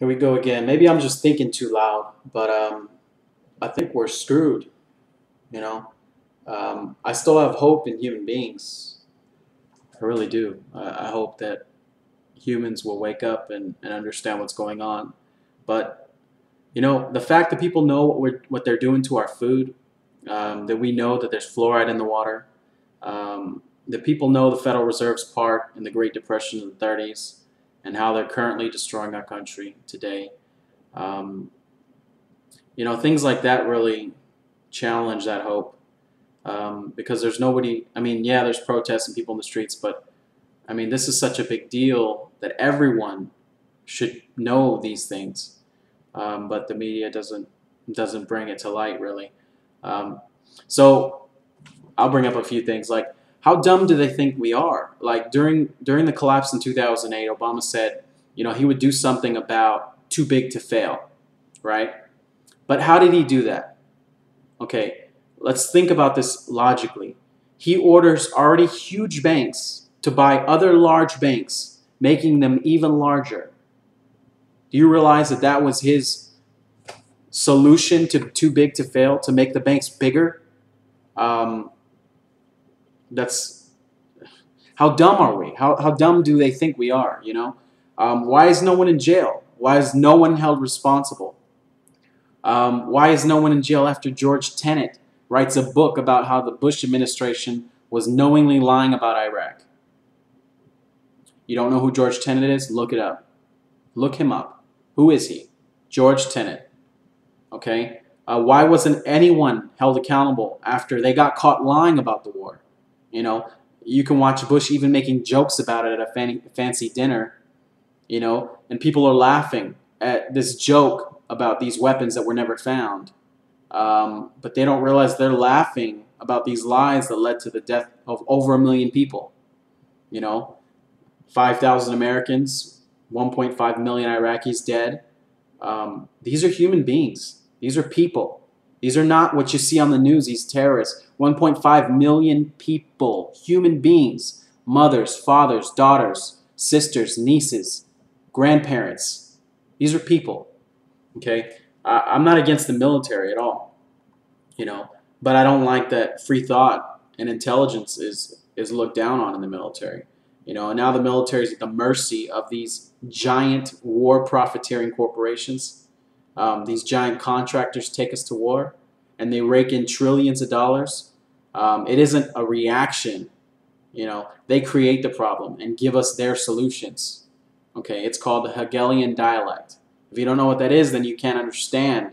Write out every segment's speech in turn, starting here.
Here we go again. Maybe I'm just thinking too loud, but I think we're screwed. You know, I still have hope in human beings. I really do. I hope that humans will wake up and understand what's going on. But the fact that people know what they're doing to our food, that we know that there's fluoride in the water, that people know the Federal Reserve's part in the Great Depression of the 30s, and how they're currently destroying our country today. Um, Things like that really challenge that hope, because there's nobody. I mean, yeah, there's protests and people in the streets, but I mean, this is such a big deal that everyone should know these things, but the media doesn't bring it to light really. Um, so I'll bring up a few things like how dumb do they think we are? Like during the collapse in 2008, Obama said, he would do something about too big to fail, right? But how did he do that? Okay, let's think about this logically. He orders already huge banks to buy other large banks, making them even larger. Do you realize that that was his solution to too big to fail, to make the banks bigger? Um, that's How dumb are we? How dumb do they think we are? Why is no one in jail? Why is no one held responsible? Why is no one in jail after George Tenet writes a book about how the Bush administration was knowingly lying about Iraq? You don't know who George Tenet is? Look it up. Look him up. Who is he? George Tenet. Okay? Why wasn't anyone held accountable after they got caught lying about the war? You can watch Bush even making jokes about it at a fancy dinner, and people are laughing at this joke about these weapons that were never found. But they don't realize they're laughing about these lies that led to the death of over 1 million people. 5,000 Americans, 1.5 million Iraqis dead. These are human beings. These are people. These are not what you see on the news, these terrorists. 1.5 million people, human beings, mothers, fathers, daughters, sisters, nieces, grandparents. These are people, okay? I'm not against the military at all, but I don't like that free thought and intelligence is looked down on in the military. And now the military is at the mercy of these giant war profiteering corporations. These giant contractors take us to war, and they rake in trillions of dollars. It isn't a reaction. They create the problem and give us their solutions. Okay, it's called the Hegelian dialect. If you don't know what that is, then you can't understand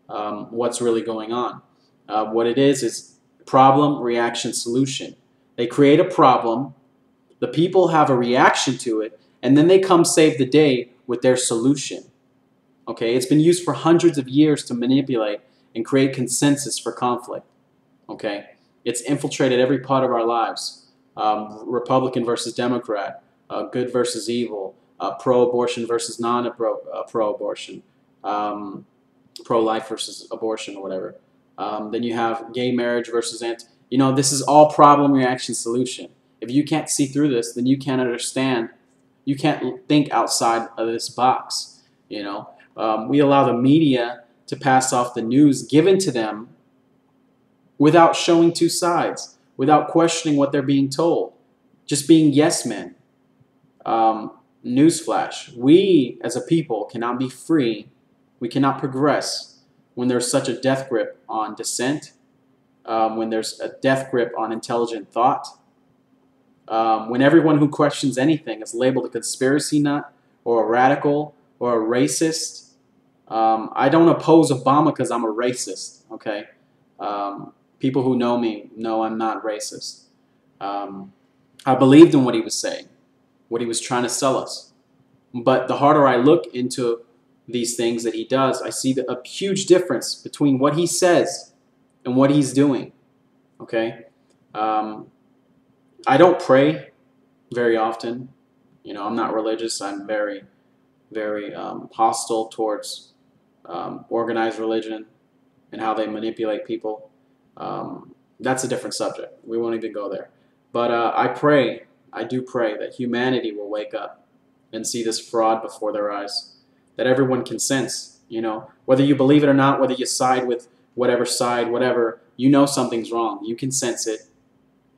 what's really going on. What it is problem, reaction, solution. They create a problem, the people have a reaction to it, and then they come save the day with their solution. Okay, it's been used for hundreds of years to manipulate and create consensus for conflict. Okay, it's infiltrated every part of our lives. Republican versus Democrat, good versus evil, pro-abortion versus non-pro-abortion, pro-life versus abortion or whatever. Then you have gay marriage versus anti. This is all problem, reaction, solution. If you can't see through this, then you can't understand. You can't think outside of this box. We allow the media to pass off the news given to them without showing two sides, without questioning what they're being told, just being yes men. Newsflash, we as a people cannot be free, we cannot progress when there's such a death grip on dissent, when there's a death grip on intelligent thought, when everyone who questions anything is labeled a conspiracy nut or a radical or a racist. I don't oppose Obama because I'm a racist, okay? People who know me know I'm not racist. I believed in what he was saying, what he was trying to sell us. But the harder I look into these things that he does, I see a huge difference between what he says and what he's doing, okay? I don't pray very often. I'm not religious. I'm very, very hostile towards organized religion and how they manipulate people. That's a different subject. We won't even go there. But I do pray that humanity will wake up and see this fraud before their eyes. that everyone can sense. You know, whether you believe it or not, whether you side with whatever side, whatever, you know something's wrong. You can sense it.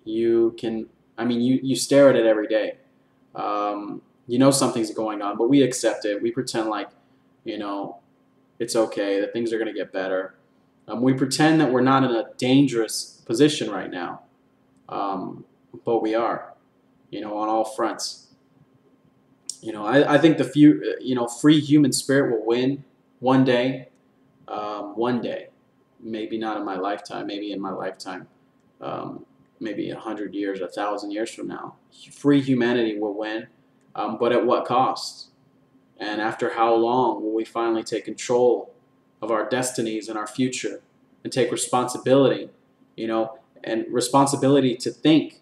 You can, I mean, you stare at it every day. You know something's going on, but we accept it. We pretend like, you know, it's okay, that things are going to get better. We pretend that we're not in a dangerous position right now, but we are, you know, on all fronts. You know, I think free human spirit will win one day. One day, maybe not in my lifetime, maybe in my lifetime, um, maybe 100 years, 1,000 years from now, free humanity will win. But at what cost? And after how long will we finally take control of our destinies and our future and take responsibility, you know, and responsibility to think,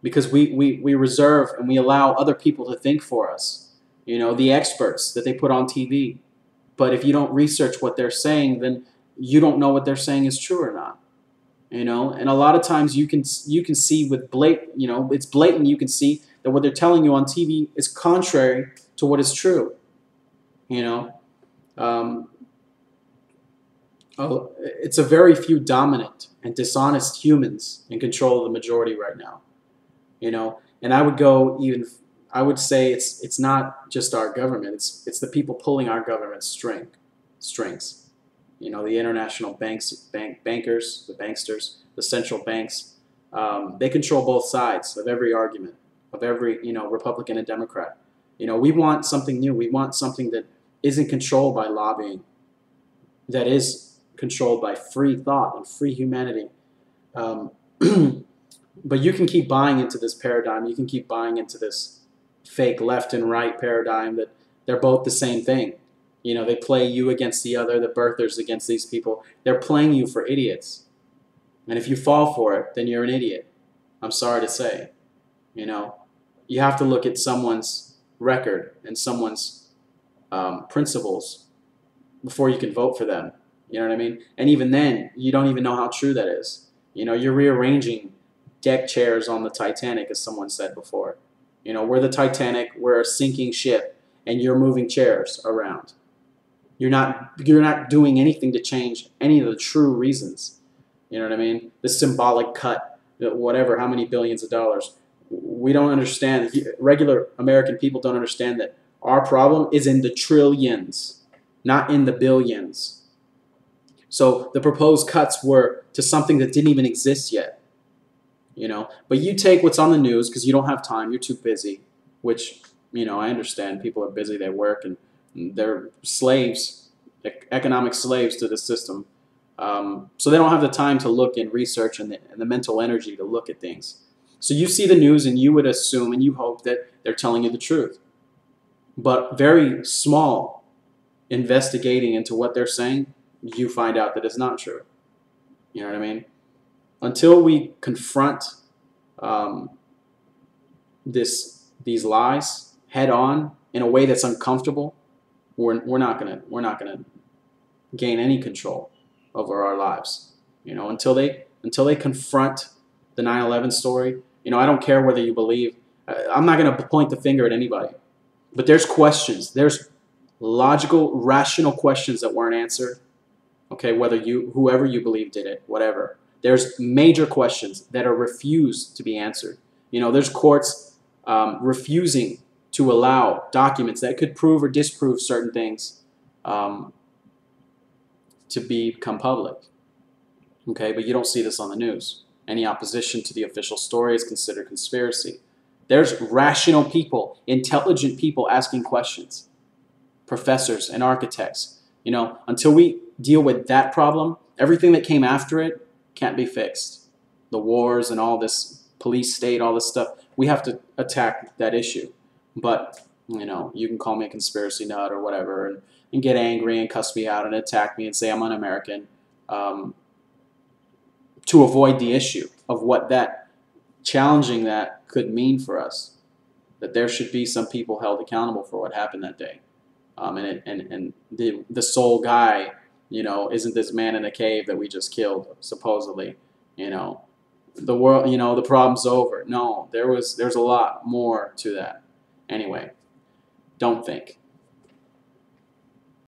because we reserve and we allow other people to think for us, you know, the experts that they put on TV. But if you don't research what they're saying, then you don't know what they're saying is true or not. You know, and a lot of times you can see with blatant, you know, it's blatant. You can see that what they're telling you on TV is contrary to what is true. You know, um, it's a very few dominant and dishonest humans in control of the majority right now. You know, and I would say it's not just our government. It's the people pulling our government strings. You know, the international bankers, the banksters, the central banks. They control both sides of every argument, of every, you know, Republican and Democrat. You know, we want something new. We want something that isn't controlled by lobbying, that is controlled by free thought and free humanity. Um, but you can keep buying into this paradigm. You can keep buying into this fake left and right paradigm that they're both the same thing. You know, they play you against the other, the birthers against these people. They're playing you for idiots. And if you fall for it, then you're an idiot. I'm sorry to say. You know, you have to look at someone's record and someone's principles before you can vote for them. You know what I mean? And even then, you don't even know how true that is. You know, you're rearranging deck chairs on the Titanic, as someone said before. You know, we're the Titanic, we're a sinking ship, and you're moving chairs around. You're not doing anything to change any of the true reasons. You know what I mean? The symbolic cut, whatever, how many billions of dollars. We don't understand. Regular American people don't understand that our problem is in the trillions, not in the billions. So the proposed cuts were to something that didn't even exist yet. You know, but you take what's on the news because you don't have time. You're too busy, which, you know, I understand. People are busy. They work and they're slaves, economic slaves to the system. So they don't have the time to look and research and the mental energy to look at things. So you see the news and you would assume and you hope that they're telling you the truth. But very small investigating into what they're saying, you find out that it's not true. You know what I mean? Until we confront these lies head on in a way that's uncomfortable, we're not gonna gain any control over our lives. You know, until they confront the 9/11 story. You know, I don't care whether you believe. I'm not gonna point the finger at anybody, but there's questions. There's logical, rational questions that weren't answered. Okay, whoever you believe did it, whatever. There's major questions that are refused to be answered. You know, there's courts refusing to allow documents that could prove or disprove certain things to become public. Okay, but you don't see this on the news. Any opposition to the official story is considered conspiracy. There's rational people, intelligent people asking questions. Professors and architects. You know, until we deal with that problem, everything that came after it can't be fixed. The wars and all this police state, all this stuff, we have to attack that issue. But, you know, you can call me a conspiracy nut or whatever and get angry and cuss me out and attack me and say I'm un-American to avoid the issue of what that, challenging that could mean for us. That there should be some people held accountable for what happened that day. And the sole guy, you know, isn't this man in a cave that we just killed, supposedly. You know, the world, you know, the problem's over. No, there's a lot more to that. Anyway, don't think.